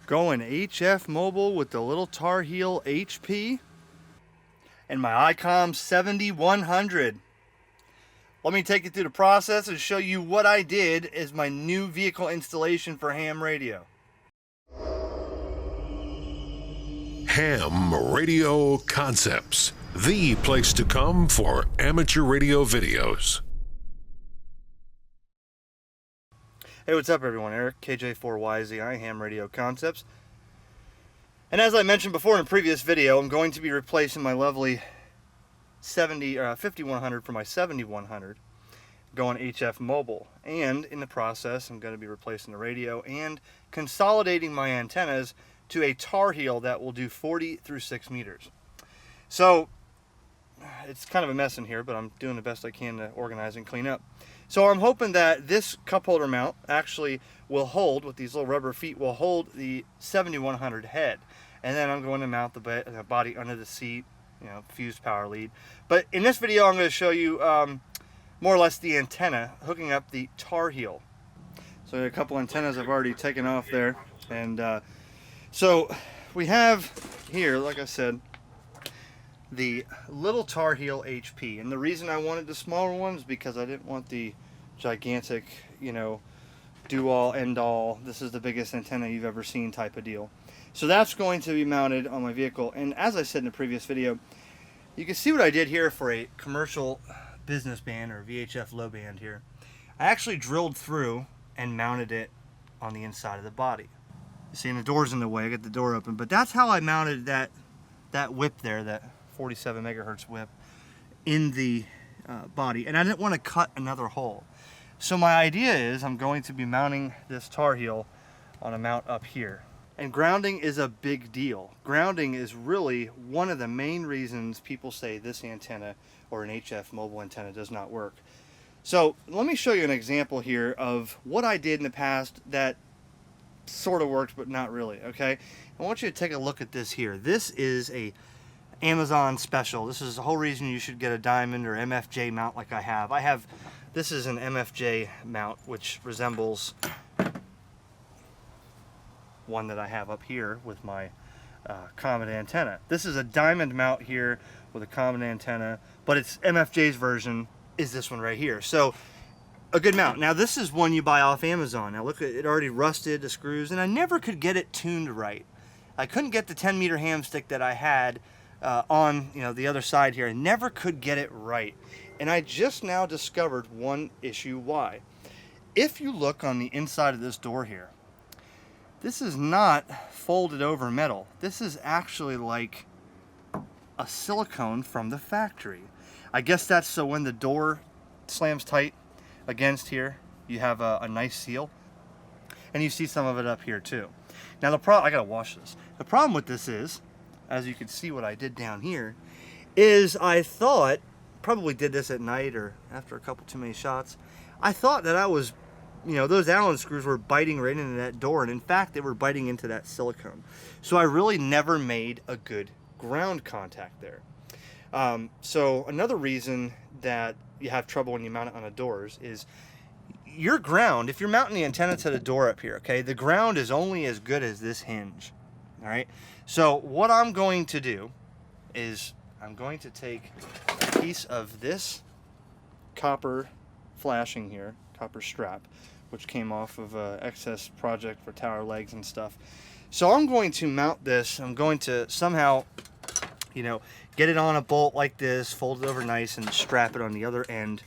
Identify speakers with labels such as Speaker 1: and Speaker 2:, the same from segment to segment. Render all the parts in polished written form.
Speaker 1: Going HF mobile with the little Tarheel HP and my Icom 7100. Let me take you through the process and show you what I did as my new vehicle installation for ham radio.
Speaker 2: HamRadioConcepts, the place to come for amateur radio videos.
Speaker 1: Hey, what's up everyone? Eric, KJ4YZ, I HamRadioConcepts. And as I mentioned before in a previous video, I'm going to be replacing my lovely 5100 for my 7100, going HF mobile. And in the process, I'm going to be replacing the radio and consolidating my antennas to a Tarheel that will do 40 through 6 meters. So it's kind of a mess in here, but I'm doing the best I can to organize and clean up. So I'm hoping that this cup holder mount actually will hold, with these little rubber feet, will hold the 7100 head. And then I'm going to mount the body under the seat, fused power lead. But in this video, I'm going to show you more or less the antenna hooking up the Tarheel. So a couple antennas I've already taken off there. And so we have here, like I said, the little Tarheel HP. And the reason I wanted the smaller one is because I didn't want the gigantic, do-all, end-all, this is the biggest antenna you've ever seen type of deal. So that's going to be mounted on my vehicle. And as I said in the previous video, you can see what I did here for a commercial business band or VHF low band here. I actually drilled through and mounted it on the inside of the body. You see, and the door's in the way, I got the door open, but that's how I mounted that whip there, that 47 megahertz whip in the body. And I didn't want to cut another hole. So my idea is I'm going to be mounting this Tarheel on a mount up here. And grounding is a big deal. Grounding is really one of the main reasons people say this antenna or an HF mobile antenna does not work. So let me show you an example here of what I did in the past that sort of worked but not really, okay? I want you to take a look at this here. This is a Amazon special. This is the whole reason you should get a diamond or MFJ mount like I have. This is an MFJ mount which resembles one that I have up here with my common antenna. This is a diamond mount here with a common antenna, but it's MFJ's version is this one right here. So a good mount. Now this is one you buy off Amazon. Now look at it, already rusted, the screws, and I never could get it tuned right. I couldn't get the 10-meter ham stick that I had on the other side here. I never could get it right. And I just now discovered one issue why. If you look on the inside of this door here, this is not folded over metal. This is actually like a silicone from the factory. I guess that's so when the door slams tight against here, you have a nice seal. And you see some of it up here too. Now I gotta wash this. The problem with this is, as you can see what I did down here, is I thought, probably did this at night or after a couple too many shots, I thought that I was, those Allen screws were biting right into that door, and in fact they were biting into that silicone. So I really never made a good ground contact there. So another reason that you have trouble when you mount it on the doors is your ground, if you're mounting the antenna to the door up here, okay, the ground is only as good as this hinge. All right, so what I'm going to do is I'm going to take a piece of this copper flashing here, copper strap, which came off of an excess project for tower legs and stuff. So I'm going to mount this. I'm going to somehow, get it on a bolt like this, fold it over nice, and strap it on the other end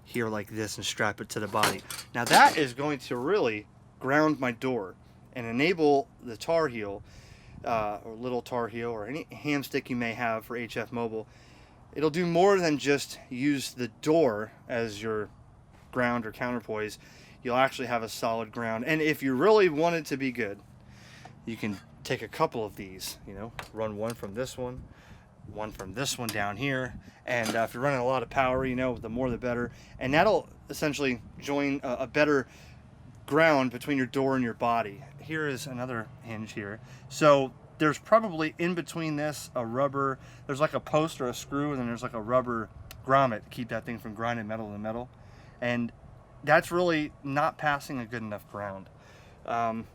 Speaker 1: here like this and strap it to the body. Now that is going to really ground my door and enable the Tarheel, or little Tarheel, or any ham stick you may have for HF mobile. It'll do more than just use the door as your ground or counterpoise. You'll actually have a solid ground. And if you really want it to be good, you can take a couple of these, run one from this one down here, and if you're running a lot of power, the more the better, and that'll essentially join a better ground between your door and your body. Here is another hinge here. So there's probably in between this a rubber, there's like a post or a screw, and then there's like a rubber grommet to keep that thing from grinding metal to metal, and that's really not passing a good enough ground.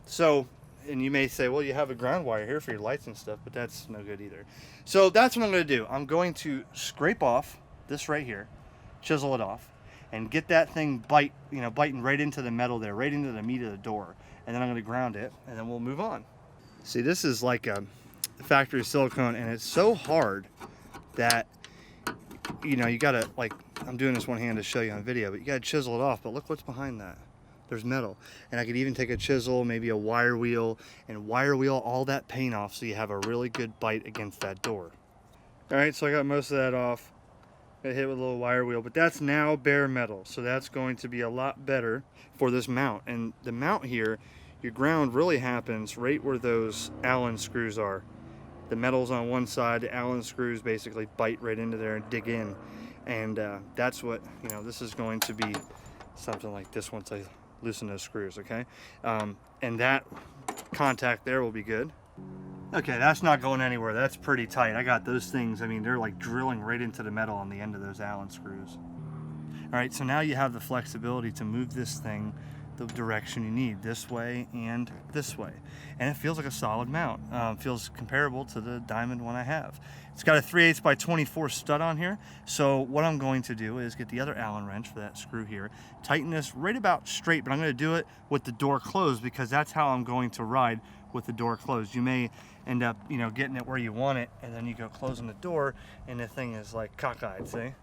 Speaker 1: So And you may say, well, you have a ground wire here for your lights and stuff, but that's no good either. So that's what I'm going to do. I'm going to scrape off this right here, chisel it off, and get that thing biting right into the metal there, right into the meat of the door. And then I'm going to ground it, and then we'll move on. See, this is like a factory silicone, and it's so hard that, you know, you got to, like, I'm doing this one hand to show you on video, but you got to chisel it off. But look what's behind that. There's metal. And I could even take a chisel, maybe a wire wheel, and wire wheel all that paint off so you have a really good bite against that door. All right, so I got most of that off. Got hit with a little wire wheel, but that's now bare metal. So that's going to be a lot better for this mount. And the mount here, your ground really happens right where those Allen screws are. The metal's on one side, the Allen screws basically bite right into there and dig in. And that's what, you know, this is going to be something like this once I loosen those screws, okay? And that contact there will be good. Okay, that's not going anywhere. That's pretty tight. I got those things, I mean, they're like drilling right into the metal on the end of those Allen screws. All right, so now you have the flexibility to move this thing the direction you need, this way and this way. And it feels like a solid mount. Feels comparable to the diamond one I have. It's got a 3/8 by 24 stud on here. So what I'm going to do is get the other Allen wrench for that screw here, tighten this right about straight, but I'm going to do it with the door closed because that's how I'm going to ride with the door closed. You may end up, you know, getting it where you want it, and then you go closing the door and the thing is like cockeyed, see?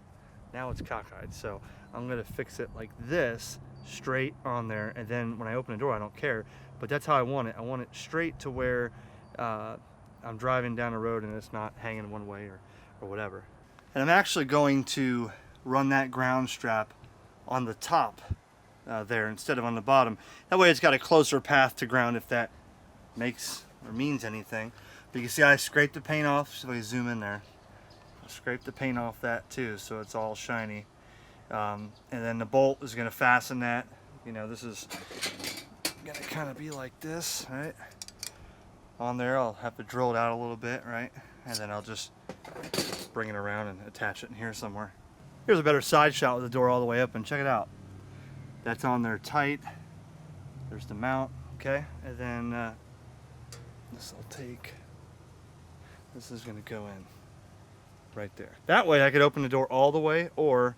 Speaker 1: Now it's cockeyed. So I'm going to fix it like this, straight on there, and then when I open the door I don't care, but that's how I want it. I want it straight to where I'm driving down the road and it's not hanging one way or whatever. And I'm actually going to run that ground strap on the top there instead of on the bottom. That way it's got a closer path to ground, if that makes or means anything. But you can see I scraped the paint off, so if I zoom in there, I scraped the paint off that too, so it's all shiny. And then the bolt is going to fasten that. You know, this is going to kind of be like this, right? On there, I'll have to drill it out a little bit, right? And then I'll just bring it around and attach it in here somewhere. Here's a better side shot with the door all the way up, and check it out. That's on there tight. There's the mount, okay? And then this will take, this is going to go in right there. That way I could open the door all the way, or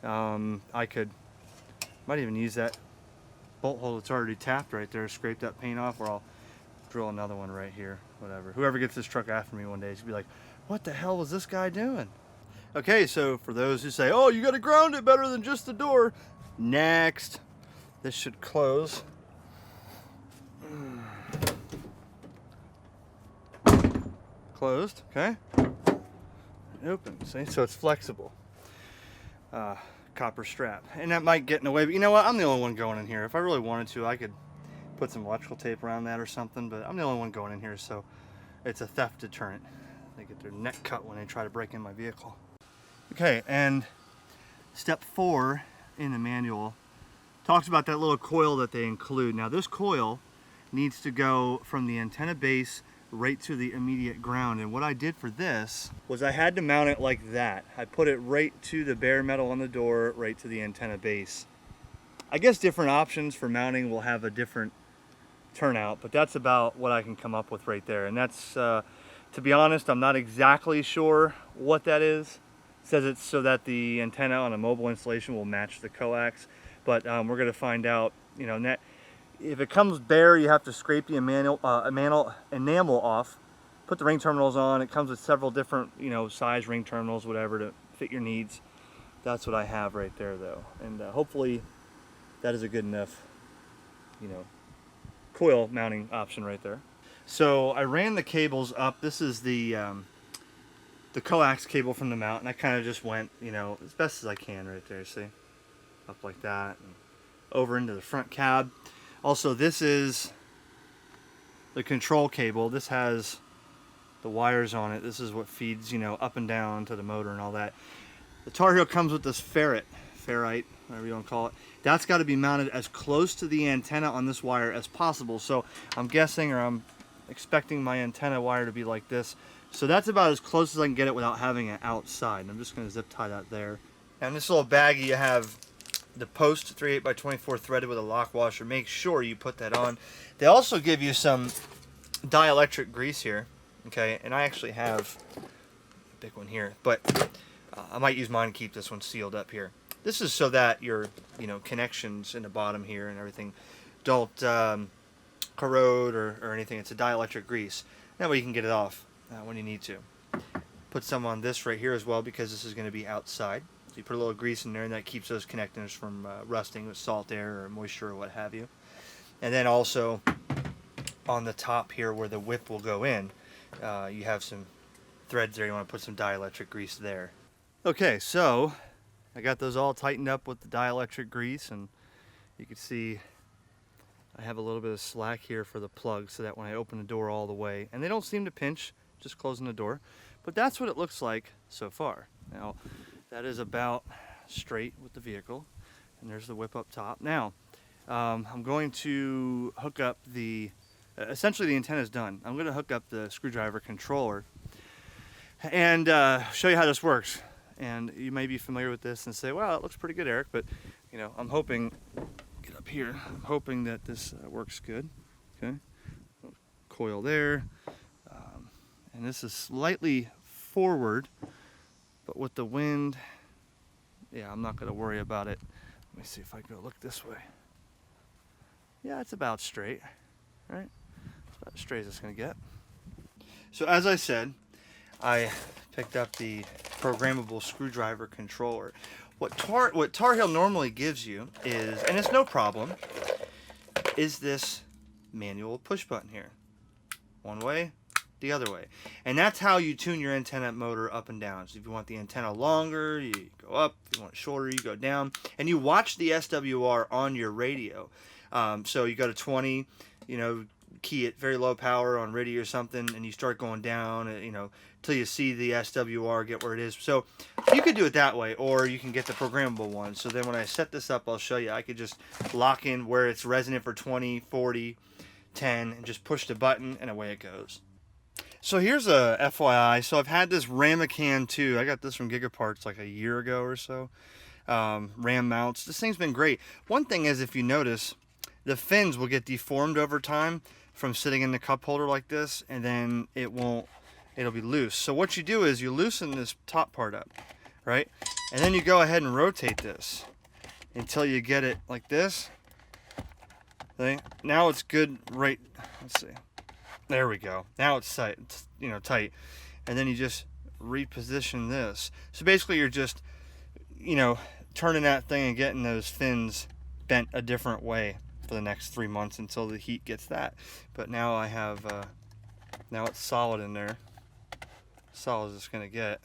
Speaker 1: I might even use that bolt hole that's already tapped right there, scrape that paint off, or I'll drill another one right here, whatever. Whoever gets this truck after me one day is gonna be like, what the hell was this guy doing? Okay, so for those who say, oh, you gotta ground it better than just the door, next. This should close. Closed, okay? Open, see, so it's flexible. Copper strap, and that might get in the way, but you know what, I'm the only one going in here. If I really wanted to, I could put some electrical tape around that or something, but I'm the only one going in here, so it's a theft deterrent. They get their neck cut when they try to break in my vehicle. Okay, and step 4 in the manual talks about that little coil that they include. Now this coil needs to go from the antenna base right to the immediate ground, and what I did for this was I had to mount it like that. I put it right to the bare metal on the door, right to the antenna base. I guess different options for mounting will have a different turnout, but that's about what I can come up with right there. And that's, to be honest, I'm not exactly sure what that is. It says it's so that the antenna on a mobile installation will match the coax, but we're going to find out, you know, if it comes bare, you have to scrape the enamel off, put the ring terminals on. It comes with several different, you know, size ring terminals, whatever, to fit your needs. That's what I have right there, though, and hopefully that is a good enough, you know, coil mounting option right there. So I ran the cables up. This is the coax cable from the mount, and I kind of just went, you know, as best as I can right there. See, up like that, and over into the front cab. Also, this is the control cable. This has the wires on it. This is what feeds, you know, up and down to the motor and all that. The Tarheel comes with this ferrite, whatever you want to call it. That's got to be mounted as close to the antenna on this wire as possible. So I'm guessing, or I'm expecting my antenna wire to be like this. So that's about as close as I can get it without having it outside. And I'm just going to zip tie that there. And this little baggie, you have the post 38x24 threaded with a lock washer. Make sure you put that on. They also give you some dielectric grease here, okay, and I actually have a big one here, but I might use mine to keep this one sealed up here. This is so that your connections in the bottom here and everything don't corrode or anything. It's a dielectric grease. That way you can get it off when you need to. Put some on this right here as well, because this is going to be outside. So you put a little grease in there, and that keeps those connectors from rusting with salt air or moisture or what have you. And then also on the top here where the whip will go in, you have some threads there. You want to put some dielectric grease there. Okay, so I got those all tightened up with the dielectric grease, and you can see I have a little bit of slack here for the plug so that when I open the door all the way, and they don't seem to pinch, just closing the door, but that's what it looks like so far. Now, that is about straight with the vehicle, and there's the whip up top. Now, I'm going to hook up essentially the antenna is done. I'm going to hook up the screwdriver controller and show you how this works. And you may be familiar with this and say, well, it looks pretty good, Eric, but I'm hoping, get up here, I'm hoping that this works good. Okay, coil there, and this is slightly forward, but with the wind, yeah, I'm not going to worry about it. Let me see if I go look this way. Yeah, it's about straight, right? It's about as straight as it's going to get. So as I said, I picked up the programmable screwdriver controller. What Tarheel normally gives you is, and it's no problem, is this manual push button here. One way, the other way. And that's how you tune your antenna motor up and down. So if you want the antenna longer, you go up. If you want it shorter, you go down. And you watch the SWR on your radio. So you go to 20, key it very low power on radio or something, and you start going down, till you see the SWR get where it is. So you could do it that way, or you can get the programmable one. So then when I set this up, I'll show you. I could just lock in where it's resonant for 20, 40, 10, and just push the button, and away it goes. So here's a FYI. So I've had this Ramacan too. I got this from Gigaparts like a year ago or so. Ram mounts. This thing's been great. One thing is, if you notice, the fins will get deformed over time from sitting in the cup holder like this, and then it'll be loose. So what you do is you loosen this top part up, right? And then you go ahead and rotate this until you get it like this. See? Now it's good, right? Let's see. There we go. Now it's tight. It's, tight. And then you just reposition this. So basically you're just, turning that thing and getting those fins bent a different way for the next 3 months until the heat gets that. But now I have, now it's solid in there. Solid as it's gonna get.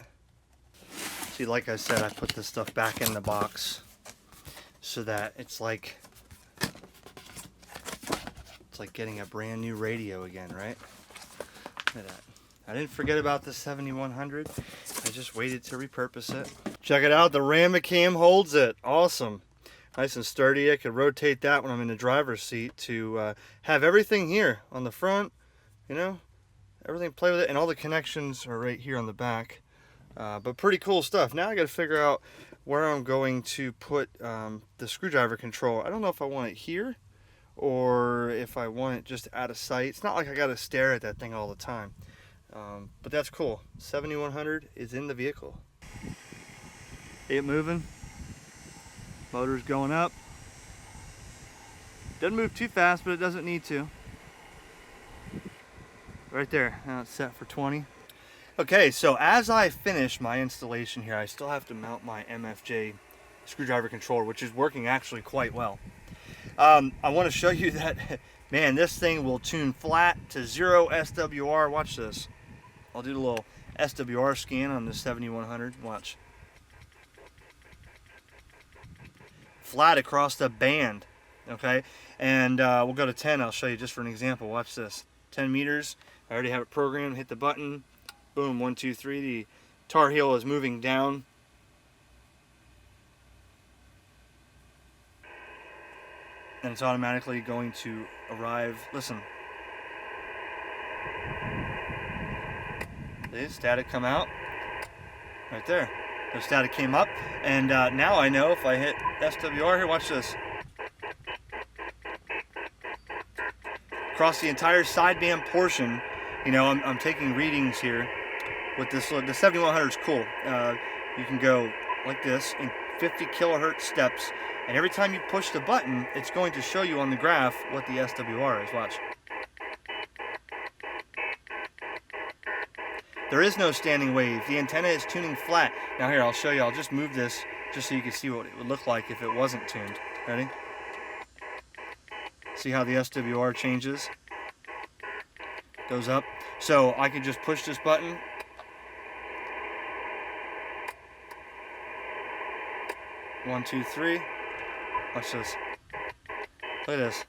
Speaker 1: See, like I said, I put this stuff back in the box so that it's like getting a brand new radio again, right? Look at that. I didn't forget about the 7100. I just waited to repurpose it. Check it out, the Ramacan holds it. Awesome. Nice and sturdy. I could rotate that when I'm in the driver's seat to have everything here on the front, everything play with it, and all the connections are right here on the back. But pretty cool stuff. Now I got to figure out where I'm going to put the screwdriver controller. I don't know if I want it here or if I want it just out of sight. It's not like I got to stare at that thing all the time. But that's cool. 7100 is in the vehicle. It moving. Motor's going up. Doesn't move too fast, but it doesn't need to. Right there. Now it's set for 20. Okay, so as I finish my installation here, I still have to mount my MFJ screwdriver controller, which is working actually quite well. I want to show you that, man, this thing will tune flat to 0 SWR. Watch this. I'll do the little SWR scan on the 7100. Watch. Flat across the band. Okay, and we'll go to 10. I'll show you just for an example. Watch this. 10 meters. I already have it programmed. Hit the button. Boom. 1, 2, 3. The Tarheel is moving down. And it's automatically going to arrive. Listen. See, static come out. Right there. The static came up, and now I know if I hit SWR here, watch this. Across the entire sideband portion, you know, I'm taking readings here with this. The 7100 is cool. You can go like this in 50 kilohertz steps, and every time you push the button, it's going to show you on the graph what the SWR is. Watch. There is no standing wave. The antenna is tuning flat. Now here, I'll show you. I'll just move this just so you can see what it would look like if it wasn't tuned. Ready? See how the SWR changes? Goes up. So I can just push this button. One, two, three. Watch this. Look at this.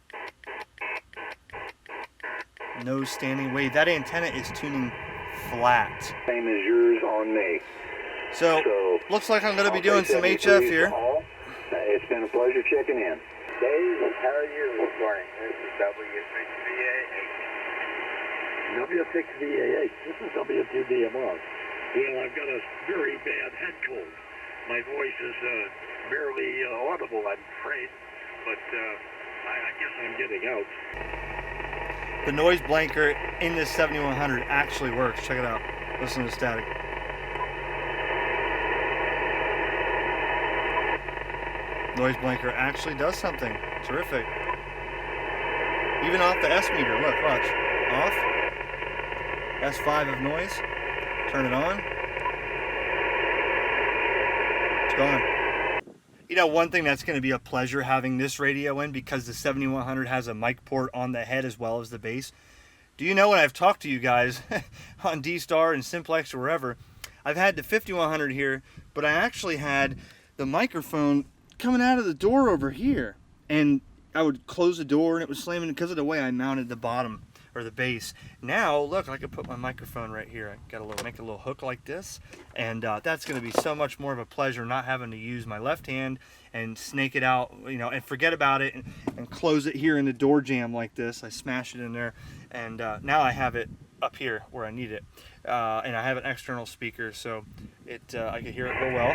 Speaker 1: No standing wave. That antenna is tuning flat.
Speaker 3: Same as yours on me.
Speaker 1: So looks like I'm going to be doing some HF here.
Speaker 3: It's been a pleasure checking in.
Speaker 4: Dave, how are you this morning? This is W6VA8.
Speaker 3: W6VA8. This is W2DMR.
Speaker 4: Well, I've got a very bad head cold. My voice is barely audible, I'm afraid, but I guess I'm getting out.
Speaker 1: The noise blanker in this 7100 actually works. Check it out. Listen to the static. Noise blanker actually does something. Terrific. Even off the S meter. Look, watch. Off. S5 of noise. Turn it on. It's gone. You know, one thing that's going to be a pleasure having this radio in, because the 7100 has a mic port on the head as well as the bass. Do you know, when I've talked to you guys on D-Star and Simplex or wherever, I've had the 5100 here, but I actually had the microphone coming out of the door over here, and I would close the door and it was slamming because of the way I mounted the bottom or the base. Now look, I could put my microphone right here. I got make a little hook like this, and that's going to be so much more of a pleasure, not having to use my left hand and snake it out, you know, and forget about it and close it here in the door jamb like this. I smash it in there, and now I have it up here where I need it, and I have an external speaker, so I can hear it go well,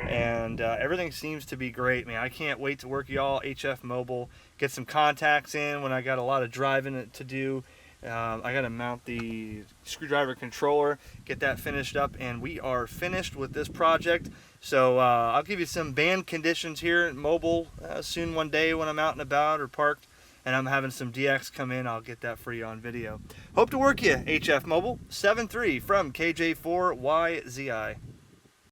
Speaker 1: and everything seems to be great, man. I can't wait to work y'all HF Mobile, get some contacts in when I got a lot of driving to do. I got to mount the screwdriver controller, get that finished up, and we are finished with this project. So I'll give you some band conditions here at Mobile soon one day when I'm out and about or parked, and I'm having some DX come in. I'll get that for you on video. Hope to work you, HF Mobile 7.3 from KJ4YZI.